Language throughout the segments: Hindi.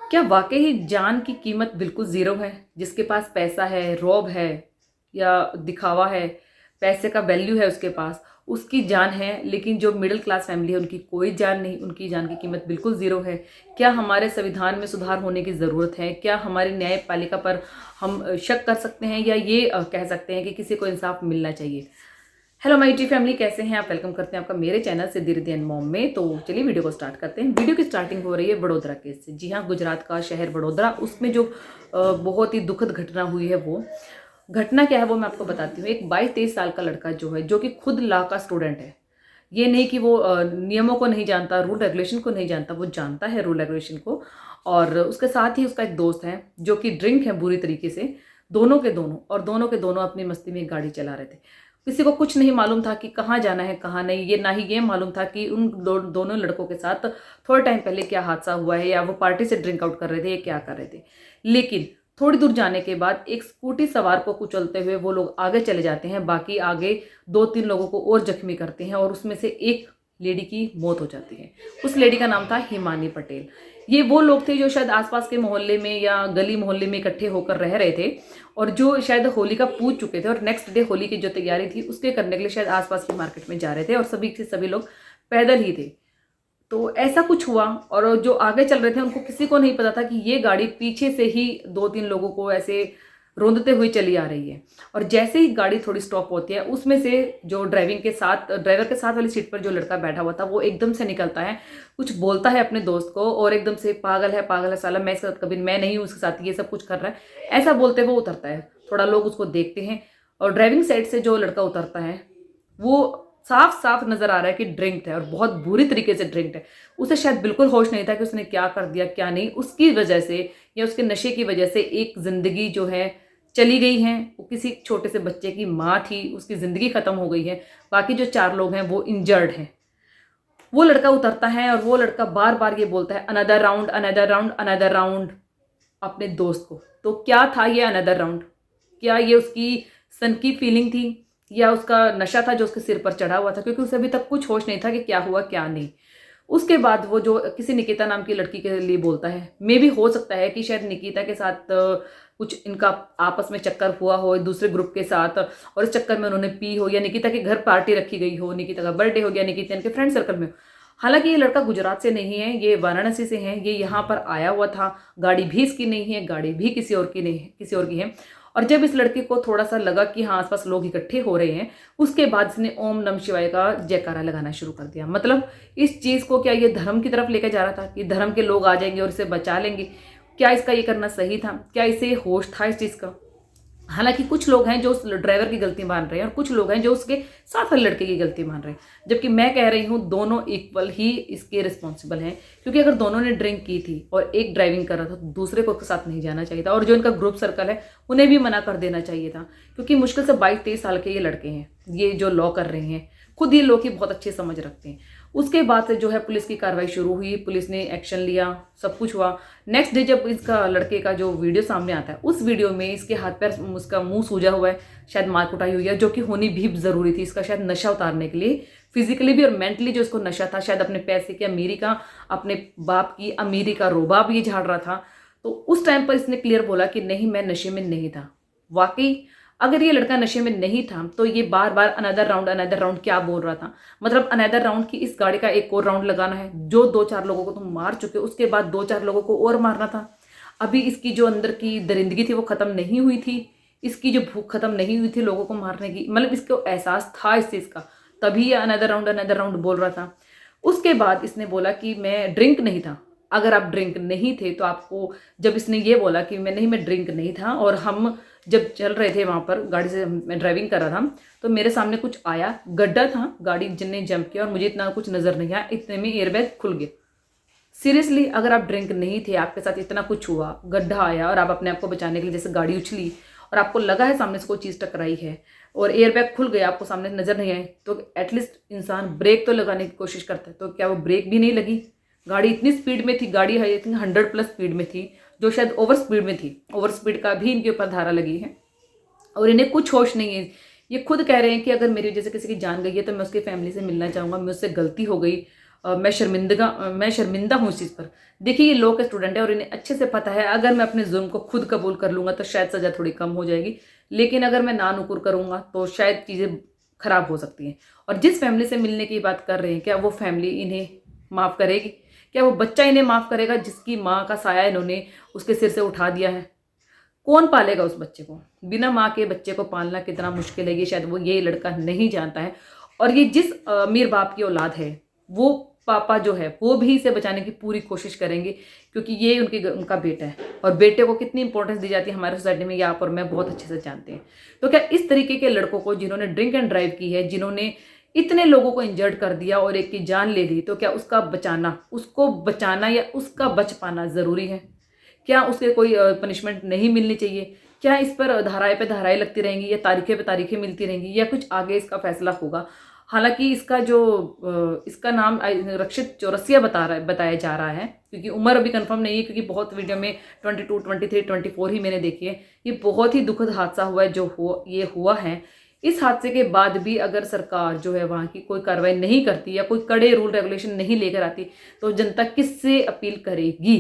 क्या वाकई ही जान की कीमत बिल्कुल ज़ीरो है? जिसके पास पैसा है, रौब है या दिखावा है, पैसे का वैल्यू है उसके पास, उसकी जान है, लेकिन जो मिडिल क्लास फैमिली है उनकी कोई जान नहीं, उनकी जान की कीमत बिल्कुल ज़ीरो है। क्या हमारे संविधान में सुधार होने की ज़रूरत है? क्या हमारी न्यायपालिका पर हम शक कर सकते हैं या ये कह सकते हैं कि किसी को इंसाफ मिलना चाहिए? हेलो माय टी फैमिली, कैसे हैं आप? वेलकम करते हैं आपका मेरे चैनल से दीदी एंड मॉम में। तो चलिए वीडियो को स्टार्ट करते हैं। वीडियो की स्टार्टिंग हो रही है वडोदरा केस से। जी हाँ, गुजरात का शहर वडोदरा, उसमें जो बहुत ही दुखद घटना हुई है, वो घटना क्या है वो मैं आपको बताती हूँ। एक 22-23 साल का लड़का जो है, जो कि खुद लॉ का स्टूडेंट है, ये नहीं कि वो नियमों को नहीं जानता, रूल रेगुलेशन को नहीं जानता, वो जानता है रूल रेगुलेशन को। और उसके साथ ही उसका एक दोस्त है जो कि ड्रिंक है बुरी तरीके से, दोनों के दोनों अपनी मस्ती में गाड़ी चला रहे थे। किसी को कुछ नहीं मालूम था कि कहाँ जाना है कहाँ नहीं, ये ना ही ये मालूम था कि उन दोनों लड़कों के साथ थोड़े टाइम पहले क्या हादसा हुआ है, या वो पार्टी से ड्रिंक आउट कर रहे थे या क्या कर रहे थे। लेकिन थोड़ी दूर जाने के बाद एक स्कूटी सवार को कुचलते हुए वो लोग आगे चले जाते हैं। बाकी आगे 2-3 लोगों को और जख्मी करते हैं और उसमें से एक लेडी की मौत हो जाती है। उस लेडी का नाम था हिमानी पटेल। ये वो लोग थे जो शायद आसपास के मोहल्ले में या गली मोहल्ले में इकट्ठे होकर रह रहे थे, और जो शायद होली का पूज चुके थे और नेक्स्ट डे होली की जो तैयारी थी उसके करने के लिए शायद आसपास की मार्केट में जा रहे थे, और सभी के सभी लोग पैदल ही थे। तो ऐसा कुछ हुआ, और जो आगे चल रहे थे उनको किसी को नहीं पता था कि ये गाड़ी पीछे से ही 2-3 लोगों को ऐसे रोंदते हुए चली आ रही है। और जैसे ही गाड़ी थोड़ी स्टॉप होती है, उसमें से जो ड्राइवर के साथ वाली सीट पर जो लड़का बैठा हुआ था, वो एकदम से निकलता है, कुछ बोलता है अपने दोस्त को, और एकदम से पागल है साला, मैं इसके साथ कभी, मैं नहीं हूँ उसके साथ, ये सब कुछ कर रहा है, ऐसा बोलते हुए उतरता है। थोड़ा लोग उसको देखते हैं, और ड्राइविंग साइड से जो लड़का उतरता है वो साफ साफ नजर आ रहा है कि ड्रिंक्ड है, और बहुत बुरी तरीके से ड्रिंक्ड है। उसे शायद बिल्कुल होश नहीं था कि उसने क्या कर दिया क्या नहीं। उसकी वजह से या उसके नशे की वजह से एक जिंदगी जो है चली गई है। वो किसी छोटे से बच्चे की माँ थी, उसकी जिंदगी खत्म हो गई है। बाकी जो 4 लोग हैं वो इंजर्ड हैं। वो लड़का उतरता है और वो लड़का बार बार ये बोलता है, another round, another round, another round, अपने दोस्त को। तो क्या था ये अनदर राउंड? क्या ये उसकी सन की फीलिंग थी, या उसका नशा था जो उसके सिर पर चढ़ा हुआ था? क्योंकि उसे अभी तक कुछ होश नहीं था कि क्या हुआ क्या नहीं। उसके बाद वो जो किसी निकिता नाम की लड़की के लिए बोलता है, मे भी हो सकता है कि शायद निकिता के साथ कुछ इनका आपस में चक्कर हुआ हो दूसरे ग्रुप के साथ, और इस चक्कर में उन्होंने पी हो, या निकिता के घर पार्टी रखी गई हो, निकिता का बर्थडे हो गया, निकिता इनके फ्रेंड सर्कल में हो। हालांकि ये लड़का गुजरात से नहीं है, ये वाराणसी से है, ये यहाँ पर आया हुआ था। गाड़ी भी इसकी नहीं है, गाड़ी भी किसी और की नहीं है, किसी और की है। और जब इस लड़के को थोड़ा सा लगा कि हाँ आसपास लोग इकट्ठे हो रहे हैं, उसके बाद इसने ओम नमः शिवाय का जयकारा लगाना शुरू कर दिया। मतलब इस चीज को क्या ये धर्म की तरफ लेकर जा रहा था कि धर्म के लोग आ जाएंगे और इसे बचा लेंगे? क्या इसका ये करना सही था? क्या इसे होश था इस चीज का? हालांकि कुछ लोग हैं जो उस ड्राइवर की गलती मान रहे हैं, और कुछ लोग हैं जो उसके साथ वाले लड़के की गलती मान रहे हैं, जबकि मैं कह रही हूँ दोनों इक्वल ही इसके रिस्पॉन्सिबल हैं। क्योंकि अगर दोनों ने ड्रिंक की थी और एक ड्राइविंग कर रहा था, तो दूसरे को साथ नहीं जाना चाहिए था, और जो इनका ग्रुप सर्कल है उन्हें भी मना कर देना चाहिए था। क्योंकि मुश्किल से 22-23 साल के ये लड़के हैं, ये जो लॉ कर रहे हैं, खुद ये लॉ की बहुत अच्छी समझ रखते हैं। उसके बाद से जो है पुलिस की कार्रवाई शुरू हुई, पुलिस ने एक्शन लिया, सब कुछ हुआ। नेक्स्ट डे जब इसका लड़के का जो वीडियो सामने आता है, उस वीडियो में इसके हाथ पैर, उसका मुंह सूजा हुआ है, शायद मार कुटाई हुई है, जो कि होनी भी जरूरी थी। इसका शायद नशा उतारने के लिए फिजिकली भी और मेंटली जो इसको नशा था, शायद अपने पैसे की अमीरी का, अपने बाप की अमीरी का रोबाब ये झाड़ रहा था। तो उस टाइम पर इसने क्लियर बोला कि नहीं, मैं नशे में नहीं था। वाकई अगर ये लड़का नशे में नहीं था तो ये बार बार अनदर राउंड क्या बोल रहा था? मतलब अनदर राउंड की इस गाड़ी का एक और राउंड लगाना है। जो 2-4 लोगों को तुम मार चुके हो, उसके बाद 2-4 लोगों को और मारना था। अभी इसकी जो अंदर की दरिंदगी थी वो खत्म नहीं हुई थी, इसकी जो भूख खत्म नहीं हुई थी लोगों को मारने की। मतलब इसको एहसास था इस चीज का, तभी ये अनदर राउंड बोल रहा था। उसके बाद इसने बोला कि मैं ड्रिंक नहीं था। अगर आप ड्रिंक नहीं थे तो आपको, जब इसने ये बोला कि मैं ड्रिंक नहीं था, और हम जब चल रहे थे वहां पर गाड़ी से, मैं ड्राइविंग कर रहा था, तो मेरे सामने कुछ आया, गड्ढा था, गाड़ी जिनने जंप किया और मुझे इतना कुछ नजर नहीं आया, इतने में एयरबैग खुल गया। सीरियसली, अगर आप ड्रिंक नहीं थे, आपके साथ इतना कुछ हुआ, गड्ढा आया और आप अपने आप को बचाने के लिए जैसे गाड़ी उछली और आपको लगा है सामने से कोई चीज टकराई है और एयरबैग खुल गया, आपको सामने नजर नहीं आए, तो एटलीस्ट इंसान ब्रेक तो लगाने की कोशिश करता है। तो क्या वो ब्रेक भी नहीं लगी? गाड़ी इतनी स्पीड में थी, गाड़ी आई थिंक 100+ स्पीड में थी, जो शायद ओवर स्पीड में थी। ओवर स्पीड का भी इनके ऊपर धारा लगी है, और इन्हें कुछ होश नहीं है। ये खुद कह रहे हैं कि अगर मेरी वजह से किसी की जान गई है तो मैं उसकी फैमिली से मिलना चाहूँगा, मुझसे गलती हो गई, मैं शर्मिंदा हूँ इस चीज़ पर। देखिए ये लॉ के स्टूडेंट है और इन्हें अच्छे से पता है अगर मैं अपने जुर्म को खुद कबूल कर लूँगा तो शायद सज़ा थोड़ी कम हो जाएगी, लेकिन अगर मैं ना नुकुर करूँगा तो शायद चीज़ें खराब हो सकती हैं। और जिस फैमिली से मिलने की बात कर रहे हैं, क्या वो फैमिली इन्हें माफ़ करेगी? क्या वो बच्चा इन्हें माफ़ करेगा जिसकी माँ का साया इन्होंने उसके सिर से उठा दिया है? कौन पालेगा उस बच्चे को? बिना माँ के बच्चे को पालना कितना मुश्किल है, ये शायद वो ये लड़का नहीं जानता है। और ये जिस अमीर बाप की औलाद है, वो पापा जो है वो भी इसे बचाने की पूरी कोशिश करेंगे, क्योंकि ये उनका बेटा है। और बेटे को कितनी इंपॉर्टेंस दी जाती है हमारे सोसाइटी में, ये आप और मैं बहुत अच्छे से जानते हैं। तो क्या इस तरीके के लड़कों को जिन्होंने ड्रिंक एंड ड्राइव की है, जिन्होंने इतने लोगों को इंजर्ड कर दिया और एक की जान ले ली, तो क्या उसको बचाना या उसका बच पाना ज़रूरी है? क्या उसे कोई पनिशमेंट नहीं मिलनी चाहिए? क्या इस पर धाराएँ पे धाराएँ लगती रहेंगी या तारीखें पे तारीखें मिलती रहेंगी, या कुछ आगे इसका फैसला होगा? हालाँकि इसका नाम रक्षित चौरसिया बताया जा रहा है, क्योंकि उम्र अभी कंफर्म नहीं है, क्योंकि बहुत वीडियो में 22, 23, 24 ही मैंने देखी है। ये बहुत ही दुखद हादसा हुआ है ये हुआ है। इस हादसे के बाद भी अगर सरकार जो है वहाँ की कोई कार्रवाई नहीं करती या कोई कड़े रूल रेगुलेशन नहीं लेकर आती, तो जनता किससे अपील करेगी?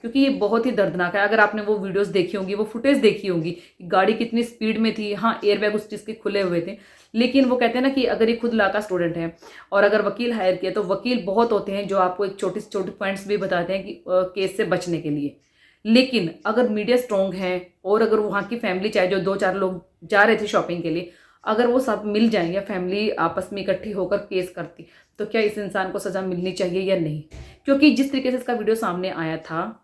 क्योंकि ये बहुत ही दर्दनाक है। अगर आपने वो वीडियोस देखी होंगी, वो फुटेज देखी होंगी कि गाड़ी कितनी स्पीड में थी। हाँ, एयरबैग उस चीज़ के खुले हुए थे, लेकिन वो कहते हैं ना कि अगर ये खुद ला का स्टूडेंट है और अगर वकील हायर किया, तो वकील बहुत होते हैं जो आपको एक छोटी से छोटी पॉइंट्स भी बताते हैं कि केस से बचने के लिए। लेकिन अगर मीडिया स्ट्रॉन्ग है और अगर वहाँ की फैमिली, चाहे जो 2-4 लोग जा रहे थे शॉपिंग के लिए, अगर वो सब मिल जाएंगे, फैमिली आपस में इकट्ठी होकर केस करती, तो क्या इस इंसान को सज़ा मिलनी चाहिए या नहीं? क्योंकि जिस तरीके से इसका वीडियो सामने आया था,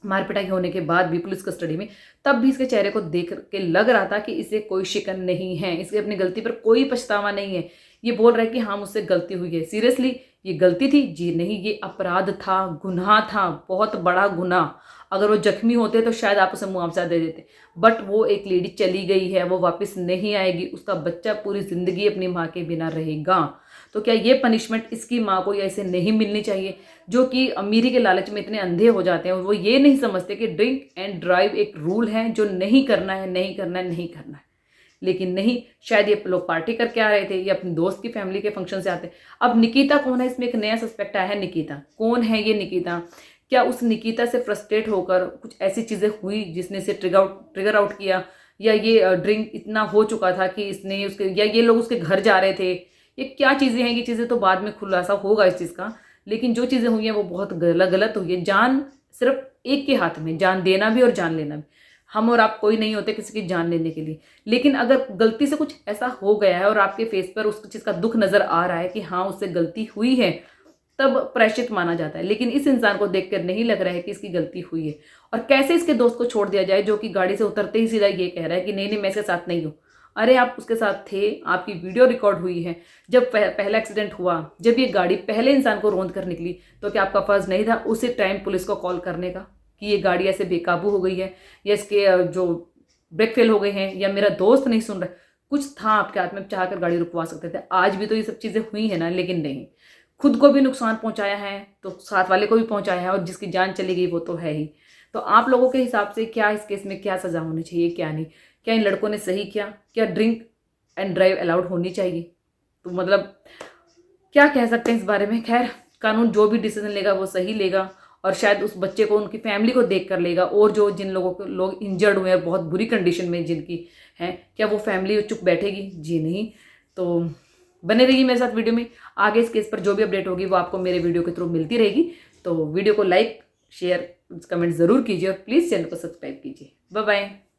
मारपिटाई होने के बाद भी पुलिस कस्टडी में, तब भी इसके चेहरे को देख के लग रहा था कि इसे कोई शिकन नहीं है, इसकी अपनी गलती पर कोई पछतावा नहीं है। ये बोल रहा है कि हाँ, मुझसे गलती हुई है। सीरियसली ये गलती थी? जी नहीं, ये अपराध था, गुनाह था, बहुत बड़ा गुनाह। अगर वो जख्मी होते तो शायद आप उसे मुआवजा दे देते, बट वो एक लेडी चली गई है, वो वापस नहीं आएगी, उसका बच्चा पूरी जिंदगी अपनी माँ के बिना रहेगा। तो क्या ये पनिशमेंट इसकी माँ को या इसे नहीं मिलनी चाहिए, जो कि अमीरी के लालच में इतने अंधे हो जाते हैं और वो ये नहीं समझते कि ड्रिंक एंड ड्राइव एक रूल है जो नहीं करना है, नहीं करना है, नहीं करना है। लेकिन नहीं, शायद ये लोग पार्टी करके आ रहे थे या अपनी दोस्त की फैमिली के फंक्शन से आते। अब निकिता कौन है? इसमें एक नया सस्पेक्ट आया है, निकिता। कौन है ये निकिता? क्या उस निकिता से फ्रस्ट्रेट होकर कुछ ऐसी चीज़ें हुई जिसने इसे ट्रिगर आउट किया, या ये ड्रिंक इतना हो चुका था कि इसने उसके, या ये लोग उसके घर जा रहे थे? ये क्या चीज़ें हैं? ये चीज़ें तो बाद में खुलासा होगा इस चीज़ का, लेकिन जो चीज़ें हुई हैं वो बहुत गलत हुई है। जान सिर्फ एक के हाथ में, जान देना भी और जान लेना भी। हम और आप कोई नहीं होते किसी की जान लेने के लिए, लेकिन अगर गलती से कुछ ऐसा हो गया है और आपके फेस पर उस चीज़ का दुख नज़र आ रहा है कि हाँ, उससे गलती हुई है, तब प्रायश्चित माना जाता है। लेकिन इस इंसान को देखकर नहीं लग रहा है कि इसकी गलती हुई है। और कैसे इसके दोस्त को छोड़ दिया जाए, जो कि गाड़ी से उतरते ही सीधा ये कह रहा है कि नहीं नहीं, मैं इसके साथ नहीं हूँ। अरे आप उसके साथ थे, आपकी वीडियो रिकॉर्ड हुई है। जब पहला एक्सीडेंट हुआ, जब ये गाड़ी पहले इंसान को रौंद कर निकली, तो क्या आपका फर्ज नहीं था उसी टाइम पुलिस को कॉल करने का कि ये गाड़ी ऐसे बेकाबू हो गई है, या इसके जो ब्रेक फेल हो गए हैं, या मेरा दोस्त नहीं सुन रहा? कुछ था आपके हाथ में, चाह कर गाड़ी रुकवा सकते थे। आज भी तो ये सब चीज़ें हुई है ना, लेकिन नहीं। खुद को भी नुकसान पहुंचाया है तो साथ वाले को भी पहुंचाया है, और जिसकी जान चली गई वो तो है ही। तो आप लोगों के हिसाब से क्या इस केस में क्या सज़ा होनी चाहिए, क्या नहीं? क्या इन लड़कों ने सही किया? क्या ड्रिंक एंड ड्राइव अलाउड होनी चाहिए? तो मतलब क्या कह सकते हैं इस बारे में। खैर, कानून जो भी डिसीजन लेगा वो सही लेगा, और शायद उस बच्चे को उनकी फैमिली को देख कर लेगा। और जिन लोग इंजर्ड हुए हैं बहुत बुरी कंडीशन में जिनकी हैं, क्या वो फैमिली चुप बैठेगी? जी नहीं। तो बने रहिए मेरे साथ वीडियो में। आगे इस केस पर जो भी अपडेट होगी वो आपको मेरे वीडियो के थ्रू मिलती रहेगी। तो वीडियो को लाइक, शेयर, कमेंट ज़रूर कीजिए और प्लीज़ चैनल को सब्सक्राइब कीजिए। Bye bye.